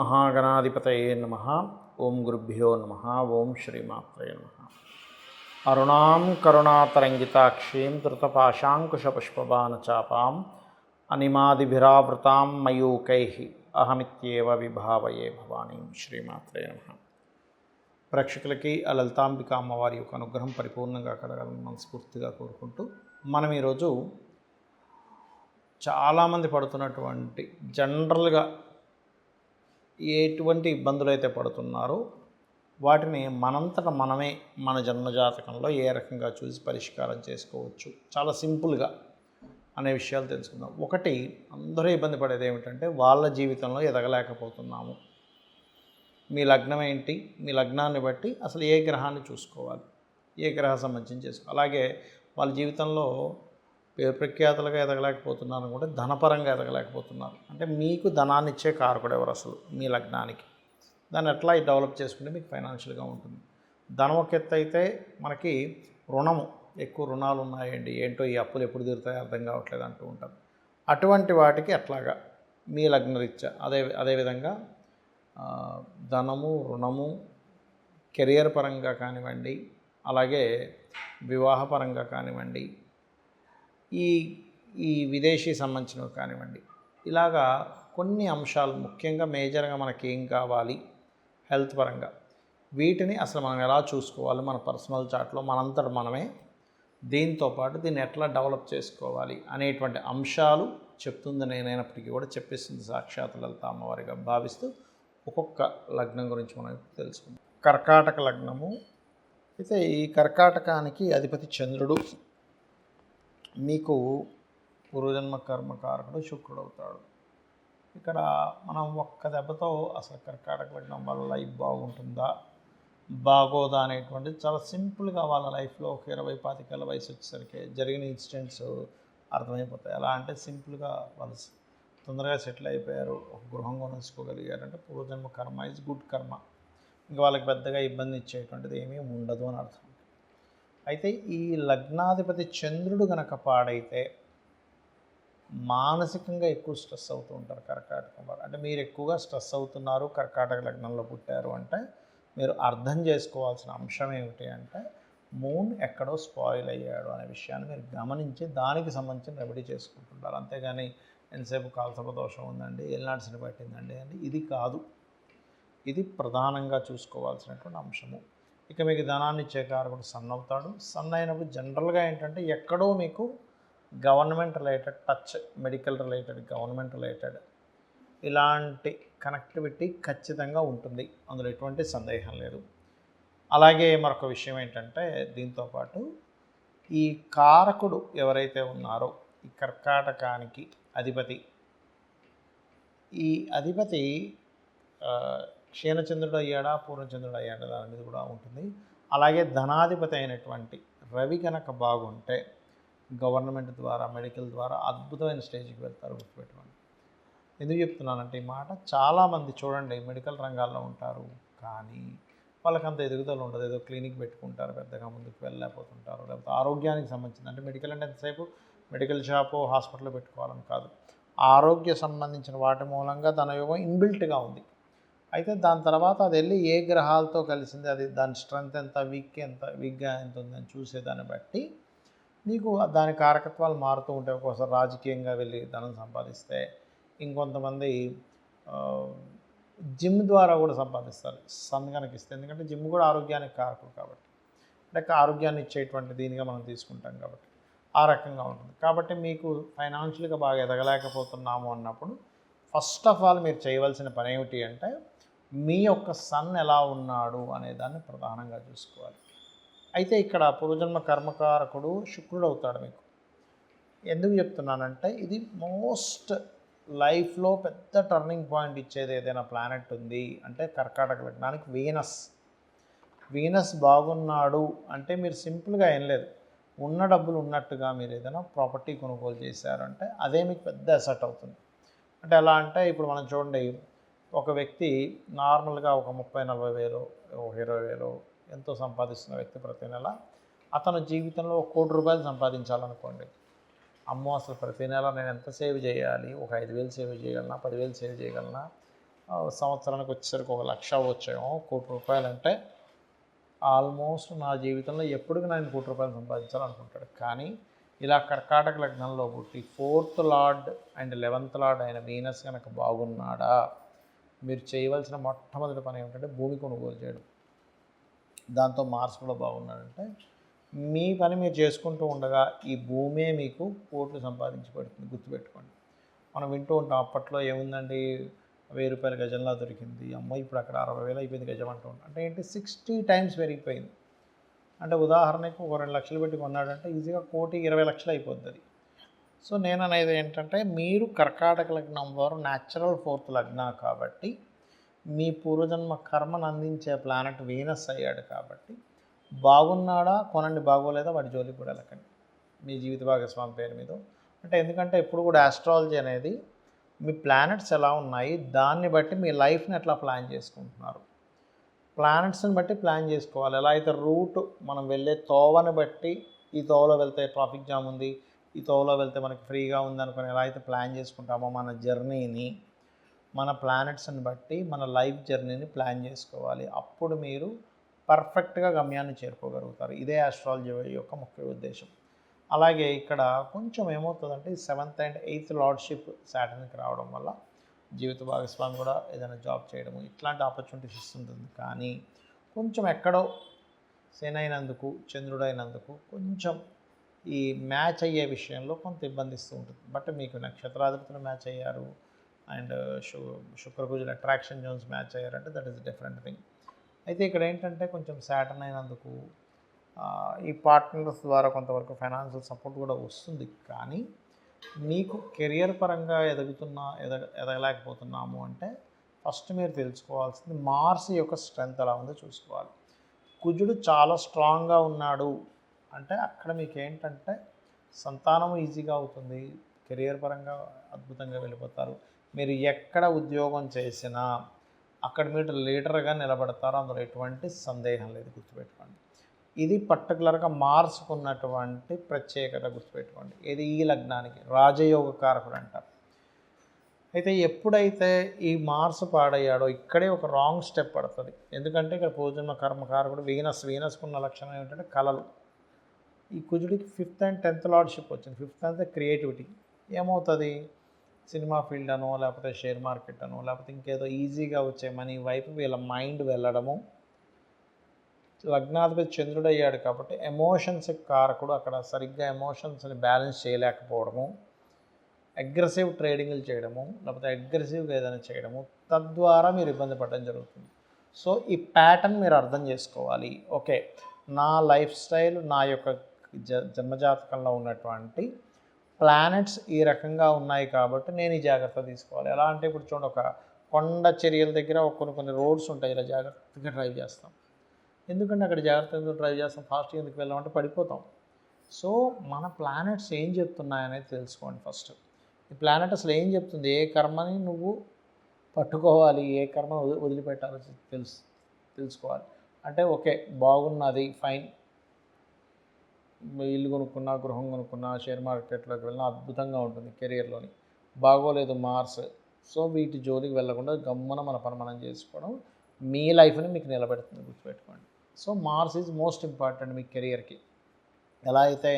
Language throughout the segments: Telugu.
మహాగణాధిపతయే నమః. ఓం గురుభ్యో నమః. ఓం శ్రీమాత్రే నమః. అరుణాం కరుణాతరంగితాక్షీం ధృతపాశాంకుశపుష్పబాణచాపాం అనిమాదిభిరావృతాం మయూకైః అహమిత్యేవ విభావయే భవానీం. శ్రీమాత్రే నమః. ప్రేక్షకులకి ఆ లలితాంబిక అమ్మవారి యొక్క అనుగ్రహం పరిపూర్ణంగా కలగాలని మనస్ఫూర్తిగా కోరుకుంటూ మనం ఈరోజు చాలామంది పడుతున్నటువంటి జనరల్గా ఎటువంటి ఇబ్బందులు అయితే పడుతున్నారో వాటిని మనంతట మనమే మన జన్మజాతకంలో ఏ రకంగా చూసి పరిష్కారం చేసుకోవచ్చు, చాలా సింపుల్గా అనే విషయాలు తెలుసుకుందాం. ఒకటి, అందరూ ఇబ్బంది పడేది ఏమిటంటే వాళ్ళ జీవితంలో ఎదగలేకపోతున్నాము. మీ లగ్నం ఏంటి, మీ లగ్నాన్ని బట్టి అసలు ఏ గ్రహాన్ని చూసుకోవాలి, ఏ గ్రహ సంబంధించి చేసుకోవాలి. అలాగే వాళ్ళ జీవితంలో ప్రఖ్యాతులుగా ఎదగలేకపోతున్నారు కూడా ధనపరంగా ఎదగలేకపోతున్నారు. అంటే మీకు ధనాన్ని ఇచ్చే కారకుడు ఎవరు అసలు మీ లగ్నానికి, దాన్ని ఎట్లా డెవలప్ చేసుకుంటే మీకు ఫైనాన్షియల్గా ఉంటుంది. ధనం ఒక ఎత్తు అయితే మనకి రుణము, ఎక్కువ రుణాలు ఉన్నాయండి, ఏంటో ఈ అప్పులు ఎప్పుడు తీరుతాయో అర్థం కావట్లేదు అంటూ ఉంటారు. అటువంటి వాటికి అట్లాగా మీ లగ్నరీత్యా అదేవిధంగా ధనము, రుణము, కెరియర్ పరంగా కానివ్వండి, అలాగే వివాహపరంగా కానివ్వండి, ఈ విదేశీ సంబంధించినవి కానివ్వండి, ఇలాగా కొన్ని అంశాలు ముఖ్యంగా మేజర్గా మనకి ఏం కావాలి హెల్త్ పరంగా, వీటిని అసలు మనం ఎలా చూసుకోవాలి మన పర్సనల్ చార్ట్లో మనంతట మనమే, దీంతోపాటు దీన్ని ఎట్లా డెవలప్ చేసుకోవాలి అనేటువంటి అంశాలు చెప్తుంది నేనైనప్పటికీ కూడా చెప్పేస్తుంది సాక్షాత్ లలిత అమ్మవారిగా భావిస్తూ ఒక్కొక్క లగ్నం గురించి మనం తెలుసుకుందాం. కర్కాటక లగ్నము అయితే ఈ కర్కాటకానికి అధిపతి చంద్రుడు, మీకు పూర్వజన్మ కర్మకారకుడు శుక్రుడు అవుతాడు. ఇక్కడ మనం ఒక్క దెబ్బతో అసలు కర్కాటక లగ్నం వాళ్ళ లైఫ్ బాగుంటుందా బాగోదా అనేటువంటిది చాలా సింపుల్గా వాళ్ళ లైఫ్లో ఒక 20-25 వయసు వచ్చేసరికి జరిగిన ఇన్సిడెంట్స్ అర్థమైపోతాయి. ఎలా అంటే సింపుల్గా వాళ్ళు తొందరగా సెటిల్ అయిపోయారు, ఒక గృహం కొనుక్కోగలిగారు అంటే పూర్వజన్మ కర్మ ఇస్ గుడ్ కర్మ, ఇంకా వాళ్ళకి పెద్దగా ఇబ్బంది ఇచ్చేటువంటిది ఏమీ ఉండదు అని అర్థం. అయితే ఈ లగ్నాధిపతి చంద్రుడు గనక పాడైతే మానసికంగా ఎక్కువ స్ట్రెస్ అవుతూ ఉంటారు కర్కాటకం వారు. అంటే మీరు ఎక్కువగా స్ట్రెస్ అవుతున్నారు కర్కాటక లగ్నంలో పుట్టారు అంటే మీరు అర్థం చేసుకోవాల్సిన అంశం ఏమిటి అంటే మూన్ ఎక్కడో స్పాయిల్ అయ్యాడు అనే విషయాన్ని మీరు గమనించి దానికి సంబంధించిన రెమెడీ చేసుకుంటుంటారు. అంతేగాని ఎంతసేపు కాలసర్ప దోషం ఉందండి, ఏలినాటి పట్టిందండి అని ఇది కాదు. ఇది ప్రధానంగా చూసుకోవాల్సినటువంటి అంశము. ఇక మీకు ధనాన్ని ఇచ్చే కారకుడు సన్ అవుతాడు. సన్ అయినప్పుడు జనరల్గా ఏంటంటే ఎక్కడో మీకు government related touch, medical related, government related ఇలాంటి కనెక్టివిటీ ఖచ్చితంగా ఉంటుంది, అందులో ఎటువంటి సందేహం లేదు. అలాగే మరొక విషయం ఏంటంటే దీంతోపాటు ఈ కారకుడు ఎవరైతే ఉన్నారో ఈ కర్కాటకానికి అధిపతి, ఈ అధిపతి క్షీణచంద్రుడు అయ్యాడా పూర్ణచంద్రుడు అయ్యాడా దాని మీద కూడా ఉంటుంది. అలాగే ధనాధిపతి అయినటువంటి రవి కనుక బాగుంటే గవర్నమెంట్ ద్వారా, మెడికల్ ద్వారా అద్భుతమైన స్టేజ్కి వెళ్తారు. గుర్తుపెట్టుకోండి. ఎందుకు చెప్తున్నానంటే ఈ మాట, చాలామంది చూడండి మెడికల్ రంగాల్లో ఉంటారు కానీ వాళ్ళకంత ఎదుగుదల ఉండదు, ఏదో క్లినిక్ పెట్టుకుంటారు, పెద్దగా ముందుకు వెళ్ళలేకపోతుంటారు. లేకపోతే ఆరోగ్యానికి సంబంధించింది, అంటే మెడికల్ అంటే ఎంతసేపు మెడికల్ షాపు హాస్పిటల్లో పెట్టుకోవాలని కాదు, ఆరోగ్య సంబంధించిన వాటి మూలంగా తన యోగం ఇన్బిల్ట్గా ఉంది. అయితే దాని తర్వాత అది వెళ్ళి ఏ గ్రహాలతో కలిసింది, అది దాని స్ట్రెంత్ ఎంత, వీక్గా ఎంత ఉందని చూసేదాన్ని బట్టి నీకు దాని కారకత్వాలు మారుతూ ఉంటాయి. ఒక్కోసారి రాజకీయంగా వెళ్ళి ధనం సంపాదిస్తే, ఇంకొంతమంది జిమ్ ద్వారా కూడా సంపాదిస్తారు సన్ కనుక ఇస్తే, ఎందుకంటే జిమ్ కూడా ఆరోగ్యానికి కారకుడు కాబట్టి, అంటే ఆరోగ్యాన్ని ఇచ్చేటువంటి దీనిగా మనం తీసుకుంటాం కాబట్టి ఆ రకంగా ఉంటుంది. కాబట్టి మీకు ఫైనాన్షియల్గా బాగా ఎదగలేకపోతున్నాము అన్నప్పుడు ఫస్ట్ ఆఫ్ ఆల్ మీరు చేయవలసిన పని ఏమిటి అంటే మీ యొక్క సన్ ఎలా ఉన్నాడు అనే దాన్ని ప్రధానంగా చూసుకోవాలి. అయితే ఇక్కడ పూర్వజన్మ కర్మకారకుడు శుక్రుడు అవుతాడు మీకు. ఎందుకు చెప్తున్నానంటే ఇది మోస్ట్ లైఫ్లో పెద్ద టర్నింగ్ పాయింట్ ఇచ్చేది ఏదైనా ప్లానెట్ ఉంది అంటే కర్కాటక లగ్నానికి వీనస్ బాగున్నాడు అంటే మీరు సింపుల్గా ఏం లేదు, ఉన్న డబ్బులు ఉన్నట్టుగా మీరు ఏదైనా ప్రాపర్టీ కొనుగోలు చేశారంటే అదే మీకు పెద్ద అసెట్ అవుతుంది. అంటే ఎలా అంటే ఇప్పుడు మనం చూడండి, ఒక వ్యక్తి నార్మల్గా ఒక 30-40 వేలు, 20 వేలు ఎంతో సంపాదిస్తున్న వ్యక్తి ప్రతి నెల అతను జీవితంలో 1 కోటి రూపాయలు సంపాదించాలనుకోండి, అమ్మో అసలు ప్రతి నెల నేను ఎంత సేవ్ చేయాలి, ఒక 5,000 సేవ్ చేయగలనా, 10,000 సేవ్ చేయగలనా, సంవత్సరానికి వచ్చేసరికి 1,00,000 వచ్చేమో. ₹1,00,00,000 అంటే ఆల్మోస్ట్ నా జీవితంలో ఎప్పటికి నేను ₹1,00,00,000 సంపాదించాలనుకుంటాడు. కానీ ఇలా కర్కాటక లగ్నంలో పుట్టి 4th lord and 11th lord అయిన వీనస్ కనుక బాగున్నాడా, మీరు చేయవలసిన మొట్టమొదటి పని ఏమిటంటే భూమి కొనుగోలు చేయడం. దాంతో మార్స్ కూడా బాగున్నాడంటే మీ పని మీరు చేసుకుంటూ ఉండగా ఈ భూమే మీకు కోట్లు సంపాదించి పెడుతుంది. గుర్తుపెట్టుకోండి. మనం వింటూ ఉంటాం, అప్పట్లో ఏముందండి ₹1000 గజంలా దొరికింది, అమ్మ ఇప్పుడు అక్కడ 60,000 అయిపోయింది గజం అంటూ ఉంటాం. అంటే ఏంటి 60 టైమ్స్ పెరిగిపోయింది. అంటే ఉదాహరణకు ఒక 2 లక్షలు పెట్టి కొన్నాడంటే ఈజీగా 1,20,00,000 అయిపోతుంది. సో నేను అనేది ఏంటంటే మీరు కర్కాటక లగ్నం వారు న్యాచురల్ 4th లగ్న కాబట్టి మీ పూర్వజన్మ కర్మను అందించే ప్లానెట్ వీనస్ అయ్యాడు కాబట్టి బాగున్నాడా కొనండి, బాగోలేదా వాడి జోలికి కూడా వెళ్ళకండి మీ జీవిత భాగస్వామి పేరు మీద. అంటే ఎందుకంటే ఇప్పుడు కూడా ఆస్ట్రాలజీ అనేది మీ ప్లానెట్స్ ఎలా ఉన్నాయి దాన్ని బట్టి మీ లైఫ్ని ఎట్లా ప్లాన్ చేసుకుంటున్నారు, ప్లానెట్స్ని బట్టి ప్లాన్ చేసుకోవాలి. ఎలా అయితే రూట్ మనం వెళ్ళే తోవని బట్టి ఈ తోవలో వెళ్తే ట్రాఫిక్ జామ్ ఉంది, ఈ తోవలో వెళ్తే మనకి ఫ్రీగా ఉంది అనుకుని ఎలా అయితే ప్లాన్ చేసుకుంటామో మన జర్నీని, మన ప్లానెట్స్ని బట్టి మన లైఫ్ జర్నీని ప్లాన్ చేసుకోవాలి. అప్పుడు మీరు పర్ఫెక్ట్గా గమ్యాన్ని చేరుకోగలుగుతారు. ఇదే ఆస్ట్రాలజీ యొక్క ముఖ్య ఉద్దేశం. అలాగే ఇక్కడ కొంచెం ఏమవుతుందంటే 7th and 8th లార్డ్షిప్ సాటర్న్కి రావడం వల్ల జీవిత భాగస్వామి కూడా ఏదైనా జాబ్ చేయడము ఇట్లాంటి ఆపర్చునిటీస్ ఇస్తుంటుంది. కానీ కొంచెం ఎక్కడో శని అయినందుకు చంద్రుడైనందుకు కొంచెం ఈ మ్యాచ్ అయ్యే విషయంలో కొంత ఇబ్బందిస్తూ ఉంటుంది. బట్ మీకు నక్షత్రాధిపతులు మ్యాచ్ అయ్యారు అండ్ శుక్రకుజుల అట్రాక్షన్ జోన్స్ మ్యాచ్ అయ్యారంటే దట్ ఈస్ డిఫరెంట్ థింగ్. అయితే ఇక్కడ ఏంటంటే కొంచెం సాటర్న్ అయినందుకు ఈ పార్ట్నర్స్ ద్వారా కొంతవరకు ఫైనాన్షియల్ సపోర్ట్ కూడా వస్తుంది. కానీ మీకు కెరియర్ పరంగా ఎదగలేకపోతున్నాము అంటే ఫస్ట్ మీరు తెలుసుకోవాల్సింది మార్స్ యొక్క స్ట్రెంగ్త్ ఎలా ఉందో చూసుకోవాలి. కుజుడు చాలా స్ట్రాంగ్గా ఉన్నాడు అంటే అక్కడ మీకు ఏంటంటే సంతానం ఈజీగా అవుతుంది, కెరియర్ పరంగా అద్భుతంగా వెళ్ళిపోతారు. మీరు ఎక్కడ ఉద్యోగం చేసినా అక్కడ మీరు లీడర్గా నిలబడతారు, అందులో ఎటువంటి సందేహం లేదు. గుర్తుపెట్టుకోండి. ఇది పర్టికులర్గా మార్స్కు ఉన్నటువంటి ప్రత్యేకత. గుర్తుపెట్టుకోండి. ఇది ఈ లగ్నానికి రాజయోగ కారకుడు అంటారు. అయితే ఎప్పుడైతే ఈ మార్స్ పాడయ్యాడో ఇక్కడే ఒక రాంగ్ స్టెప్ పడుతుంది. ఎందుకంటే ఇక్కడ పూర్వజన్మ కర్మకారకుడు వీనస్కు ఉన్న లక్షణం ఏంటంటే కళలు. ఈ కుజుడికి 5th and 10th లార్డ్షిప్ వచ్చింది. 5th అంటే క్రియేటివిటీ. ఏమవుతుంది, సినిమా ఫీల్డ్ అనో లేకపోతే షేర్ మార్కెట్ అనో లేకపోతే ఇంకేదో ఈజీగా వచ్చే మనీ వైపు వీళ్ళ మైండ్ వెళ్ళడము. లగ్నాధిపతి చంద్రుడు అయ్యాడు కాబట్టి ఎమోషన్స్ కారకుడు, అక్కడ సరిగ్గా ఎమోషన్స్ని బ్యాలెన్స్ చేయలేకపోవడము, అగ్రెసివ్ ట్రేడింగ్లు చేయడము లేకపోతే అగ్రెసివ్గా ఏదైనా చేయడము, తద్వారా మీరు ఇబ్బంది పడడం జరుగుతుంది. సో ఈ ప్యాటర్న్ మీరు అర్థం చేసుకోవాలి. ఓకే, నా లైఫ్ స్టైల్, నా యొక్క జన్మజాతకంలో ఉన్నటువంటి ప్లానెట్స్ ఈ రకంగా ఉన్నాయి కాబట్టి నేను ఈ జాగ్రత్త తీసుకోవాలి. ఎలా అంటే ఇప్పుడు చూడండి, ఒక కొండ చర్యల దగ్గర కొన్ని రోడ్స్ ఉంటాయి, ఇలా జాగ్రత్తగా డ్రైవ్ చేస్తాం. ఎందుకంటే అక్కడ జాగ్రత్తగా డ్రైవ్ చేస్తాం, ఫాస్ట్గా ఎందుకు వెళ్ళామంటే పడిపోతాం. సో మన ప్లానెట్స్ ఏం చెప్తున్నాయనేది తెలుసుకోండి ఫస్ట్. ఈ ప్లానెట్ అసలు ఏం చెప్తుంది, ఏ కర్మని నువ్వు పట్టుకోవాలి, ఏ కర్మ వదిలిపెట్టాలో తెలుసుకోవాలి. అంటే ఓకే బాగున్నది ఫైన్, ఇల్లు కొనుక్కున్నా, గృహం కొనుక్కున్నా, షేర్ మార్కెట్లోకి వెళ్ళినా అద్భుతంగా ఉంటుంది కెరియర్లోని. బాగోలేదు మార్స్, సో వీటి జోలికి వెళ్ళకుండా గమ్మున మన పని మనం చేసుకోవడం మీ లైఫ్ని మీకు నిలబెడుతుంది. గుర్తుపెట్టుకోండి. So marks is most important మీ కెరియర్కి. ఎలా అయితే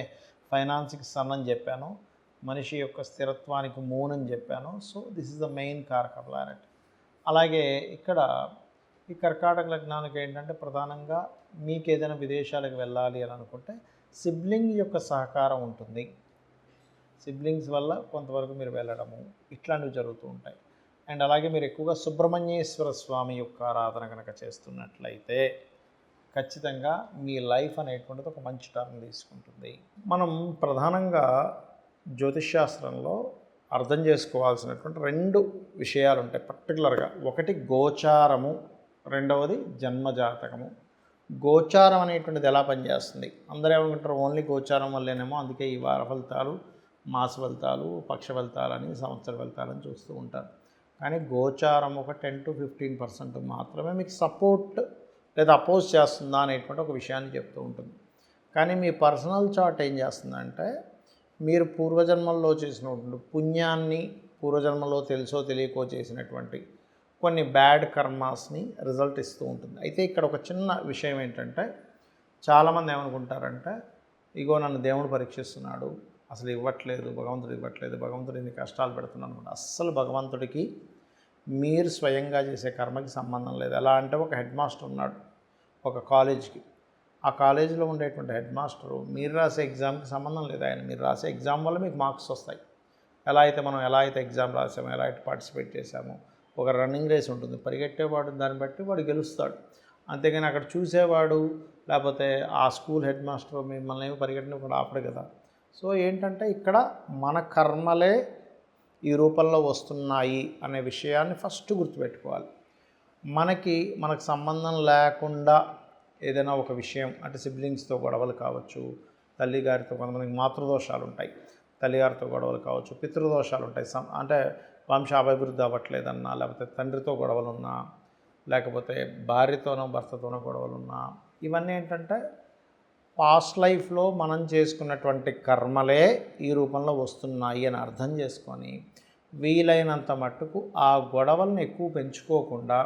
ఫైనాన్స్కి సన్ అని చెప్పానో, మనిషి యొక్క స్థిరత్వానికి మూన్ అని చెప్పాను. So this is the main కారక ప్లానెట్. అలాగే ఇక్కడ ఈ కర్కాటక లగ్నానికి ఏంటంటే ప్రధానంగా మీకు ఏదైనా విదేశాలకు వెళ్ళాలి అని అనుకుంటే సిబ్లింగ్ యొక్క సహకారం ఉంటుంది. సిబ్లింగ్స్ వల్ల కొంతవరకు మీరు వెళ్ళడము ఇట్లాంటివి జరుగుతూ ఉంటాయి. అండ్ అలాగే మీరు ఎక్కువగా సుబ్రహ్మణ్యేశ్వర స్వామి యొక్క ఆరాధన కనుక చేస్తున్నట్లయితే ఖచ్చితంగా మీ లైఫ్ అనేటువంటిది ఒక మంచి టర్న్ తీసుకుంటుంది. మనం ప్రధానంగా జ్యోతిష్శాస్త్రంలో అర్థం చేసుకోవాల్సినటువంటి 2 విషయాలు ఉంటాయి పర్టికులర్గా. ఒకటి గోచారము, రెండవది జన్మజాతకము. గోచారం అనేటువంటిది ఎలా పనిచేస్తుంది, అందరూ ఏమనుకుంటారు ఓన్లీ గోచారం వల్లేనేమో, అందుకే ఈ వార ఫలితాలు, మాస ఫలితాలు, పక్ష ఫలితాలని, సంవత్సర ఫలితాలని చూస్తూ ఉంటారు. కానీ గోచారం ఒక 10 to 15% మాత్రమే మీకు సపోర్ట్ లేదా అపోజ్ చేస్తుందా అనేటువంటి ఒక విషయాన్ని చెప్తూ ఉంటుంది. కానీ మీ పర్సనల్ చార్ట్ ఏం చేస్తుందంటే మీరు పూర్వజన్మల్లో చేసినటువంటి పుణ్యాన్ని, పూర్వజన్మలో తెలుసో తెలియకో చేసినటువంటి కొన్ని బ్యాడ్ కర్మాస్ని రిజల్ట్ ఇస్తూ ఉంటుంది. అయితే ఇక్కడ ఒక చిన్న విషయం ఏంటంటే, చాలామంది ఏమనుకుంటారంటే, ఇగో నన్ను దేవుడు పరీక్షిస్తున్నాడు, అసలు ఇవ్వట్లేదు, భగవంతుడు ఇవ్వట్లేదు, భగవంతుడు ఇన్ని కష్టాలు పెడుతున్నాడు అనమాట. అస్సలు భగవంతుడికి మీరు స్వయంగా చేసే కర్మకి సంబంధం లేదు. ఎలా అంటే, ఒక హెడ్ మాస్టర్ ఉన్నాడు ఒక కాలేజ్కి. ఆ కాలేజీలో ఉండేటువంటి హెడ్ మాస్టరు మీరు రాసే ఎగ్జామ్కి సంబంధం లేదు. ఆయన మీరు రాసే ఎగ్జామ్ వల్ల మీకు మార్క్స్ వస్తాయి. ఎలా అయితే ఎగ్జామ్ రాసామో, ఎలా అయితే పార్టిసిపేట్ చేసామో, ఒక రన్నింగ్ రేస్ ఉంటుంది, పరిగెట్టేవాడు దాన్ని బట్టి వాడు గెలుస్తాడు. అంతేగాని అక్కడ చూసేవాడు లేకపోతే ఆ స్కూల్ హెడ్ మాస్టర్ మిమ్మల్ని ఏమి పరిగెట్టినప్పుడు ఆపడు కదా. సో ఏంటంటే, ఇక్కడ మన కర్మలే ఈ రూపంలో వస్తున్నాయి అనే విషయాన్ని ఫస్ట్ గుర్తుపెట్టుకోవాలి. మనకు సంబంధం లేకుండా ఏదైనా ఒక విషయం, అంటే సిబ్లింగ్స్తో గొడవలు కావచ్చు, తల్లిగారితో, కొంతమందికి మాతృదోషాలు ఉంటాయి, తల్లిగారితో గొడవలు కావచ్చు, పితృదోషాలు ఉంటాయి, అంటే వంశాభివృద్ధి అవ్వట్లేదన్నా, లేకపోతే తండ్రితో గొడవలున్నా, లేకపోతే భార్యతోనో భర్తతోనో గొడవలున్నా, ఇవన్నీ ఏంటంటే పాస్ట్ లైఫ్లో మనం చేసుకున్నటువంటి కర్మలే ఈ రూపంలో వస్తున్నాయి అని అర్థం చేసుకొని, వీలైనంత మట్టుకు ఆ గొడవలను ఎక్కువ పెంచుకోకుండా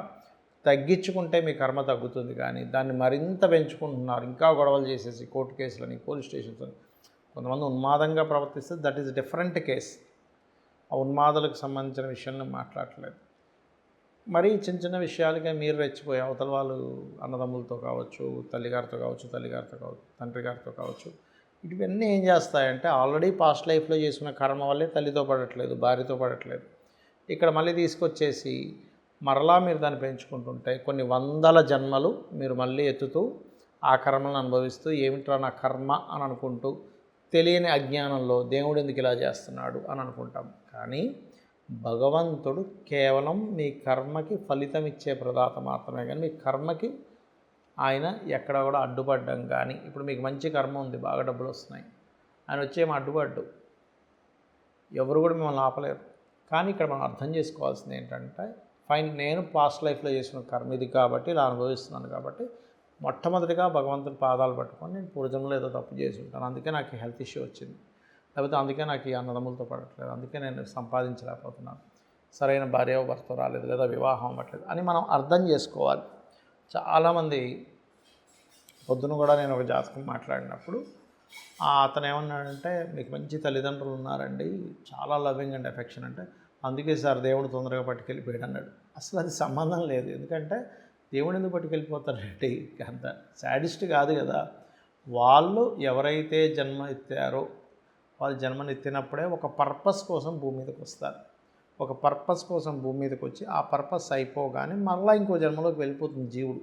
తగ్గించుకుంటే మీ కర్మ తగ్గుతుంది. కానీ దాన్ని మరింత పెంచుకుంటున్నారు, ఇంకా గొడవలు చేసేసి కోర్టు కేసులని, పోలీస్ స్టేషన్స్ అని. కొంతమంది ఉన్మాదంగా ప్రవర్తిస్తే దట్ ఈస్ డిఫరెంట్ కేస్. ఆ ఉన్మాదులకు సంబంధించిన విషయాలను మాట్లాడట్లేదు. మరి చిన్న చిన్న విషయాలకే మీరు రెచ్చిపోయి అవతల వాళ్ళు అన్నదమ్ములతో కావచ్చు, తల్లిగారితో కావచ్చు, తండ్రి గారితో కావచ్చు, ఇవన్నీ ఏం చేస్తాయంటే, ఆల్రెడీ పాస్ట్ లైఫ్లో చేసుకున్న కర్మ వల్లే తల్లితో పడట్లేదు, భార్యతో పడట్లేదు. ఇక్కడ మళ్ళీ తీసుకొచ్చేసి మరలా మీరు దాన్ని పెంచుకుంటుంటే కొన్ని వందల జన్మలు మీరు మళ్ళీ ఎత్తుతూ ఆ కర్మలను అనుభవిస్తూ, ఏమిట్రా నా కర్మ అని అనుకుంటూ, తెలియని అజ్ఞానంలో దేవుడు ఎందుకు ఇలా చేస్తున్నాడు అని అనుకుంటాం. కానీ భగవంతుడు కేవలం మీ కర్మకి ఫలితం ఇచ్చే ప్రదాత మాత్రమే. కానీ మీ కర్మకి ఆయన ఎక్కడ కూడా అడ్డుపడ్డం కానీ, ఇప్పుడు మీకు మంచి కర్మ ఉంది, బాగా డబ్బులు వస్తున్నాయి, ఆయన వచ్చేమో అడ్డుపడ్డు, ఎవరు కూడా మిమ్మల్ని ఆపలేరు. కానీ ఇక్కడ మనం అర్థం చేసుకోవాల్సింది ఏంటంటే, ఫైన్, నేను పాస్ట్ లైఫ్లో చేసిన కర్మ ఇది కాబట్టి ఇలా అనుభవిస్తున్నాను కాబట్టి మొట్టమొదటిగా భగవంతుని పాదాలు పట్టుకొని, నేను పూర్వజన్మలో ఏదో తప్పు చేసి ఉంటాను, అందుకే నాకు హెల్త్ ఇష్యూ వచ్చింది, లేకపోతే అందుకే నాకు ఈ అన్నదమ్ములతో పడట్లేదు, అందుకే నేను సంపాదించలేకపోతున్నాను, సరైన భార్య భర్త రాలేదు, లేదా వివాహం అవ్వట్లేదు అని మనం అర్థం చేసుకోవాలి. చాలామంది పొద్దున కూడా నేను ఒక జాతకం మాట్లాడినప్పుడు అతను ఏమన్నాడంటే, మీకు మంచి తల్లిదండ్రులు ఉన్నారండి, చాలా లవింగ్ అండ్ ఎఫెక్షన్, అంటే అందుకే సార్ దేవుడు తొందరగా పట్టుకెళ్ళిపోయాడు అన్నాడు. అసలు అది సంబంధం లేదు. ఎందుకంటే దేవుడు ఎందుకు పట్టుకెళ్ళిపోతారంటే, అంత శాడిస్ట్ కాదు కదా. వాళ్ళు ఎవరైతే జన్మ ఎత్తారో, వాళ్ళు జన్మనెత్తినప్పుడే ఒక పర్పస్ కోసం భూమి మీదకి వస్తారు. ఒక పర్పస్ కోసం భూమి మీదకి వచ్చి ఆ పర్పస్ అయిపోగానే మరలా ఇంకో జన్మలోకి వెళ్ళిపోతుంది జీవుడు.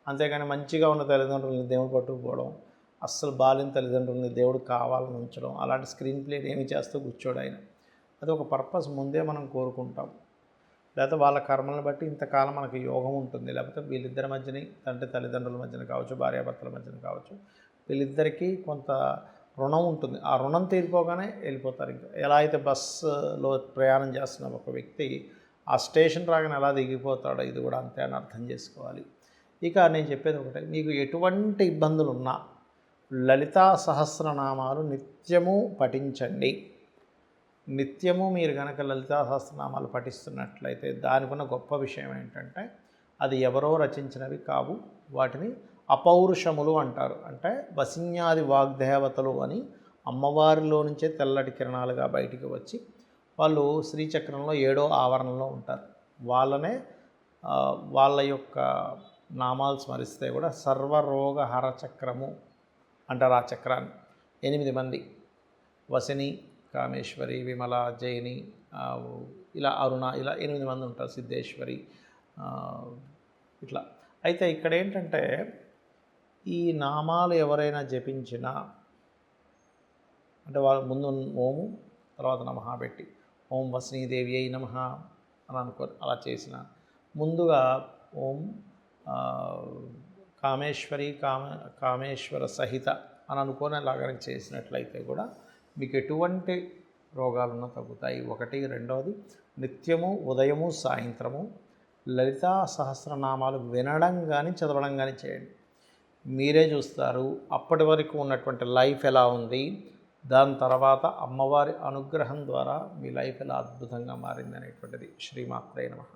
అంతేగాని మంచిగా ఉన్న తల్లిదండ్రులని దేవుడు పట్టుకుపోవడం, అస్సలు బాలిన తల్లిదండ్రులని దేవుడు కావాలని ఉంచడం, అలాంటి స్క్రీన్ ప్లే ఏమి చేస్తూ కూర్చోడు ఆయన. అది ఒక పర్పస్ ముందే మనం కోరుకుంటాం. లేకపోతే వాళ్ళ కర్మలను బట్టి ఇంతకాలం మనకి యోగం ఉంటుంది, లేకపోతే వీళ్ళిద్దరి మధ్యని, తల్లిదండ్రుల మధ్యన కావచ్చు, భార్యాభర్తల మధ్యన కావచ్చు, వీళ్ళిద్దరికీ కొంత రుణం ఉంటుంది. ఆ రుణం తీరిపోగానే వెళ్ళిపోతారు. ఇంకా ఎలా అయితే బస్సులో ప్రయాణం చేస్తున్న ఒక వ్యక్తి ఆ స్టేషన్ రాగానే ఎలా దిగిపోతాడో, ఇది కూడా అంతే అని అర్థం చేసుకోవాలి. ఇక నేను చెప్పేది ఒకటే, మీకు ఎటువంటి ఇబ్బందులు ఉన్నా లలితా సహస్రనామాలు నిత్యము పఠించండి. నిత్యము మీరు కనుక లలితా సహస్రనామాలు పఠిస్తున్నట్లయితే దానికున్న గొప్ప విషయం ఏంటంటే, అది ఎవరో రచించినవి కావు, వాటిని అపౌరుషములు అంటారు. అంటే వసిన్యాది వాగ్దేవతలు అని అమ్మవారిలో నుంచే తెల్లటి కిరణాలుగా బయటికి వచ్చి వాళ్ళు శ్రీచక్రంలో 7వ ఆవరణలో ఉంటారు. వాళ్ళ యొక్క నామాలు స్మరిస్తే కూడా సర్వరోగహర చక్రము అంటారు. ఆ చక్రాన్ని 8 మంది, వసిని, కామేశ్వరి, విమల, జైని, ఇలా అరుణ, ఇలా 8 మంది ఉంటారు, సిద్ధేశ్వరి, ఇట్లా. అయితే ఇక్కడ ఏంటంటే, ఈ నామాలు ఎవరైనా జపించినా, అంటే వాళ్ళ ముందు ఓము తర్వాత నమః పెట్టి ఓం వసినీదేవి అయి నమః అని అనుకోని అలా చేసిన, ముందుగా ఓం కామేశ్వరి కామేశ్వర సహిత అని అనుకోని అలాగని చేసినట్లయితే కూడా మీకు ఎటువంటి రోగాలను తగ్గుతాయి. ఒకటి. రెండవది, నిత్యము ఉదయము సాయంత్రము లలితా సహస్రనామాలు వినడం కానీ చదవడం కానీ చేయండి. మీరే చూస్తారు అప్పటి వరకు ఉన్నటువంటి లైఫ్ ఎలా ఉంది, దాని తర్వాత అమ్మవారి అనుగ్రహం ద్వారా మీ లైఫ్ ఎలా అద్భుతంగా మారింది అనేటువంటిది. శ్రీమాత్రే నమః.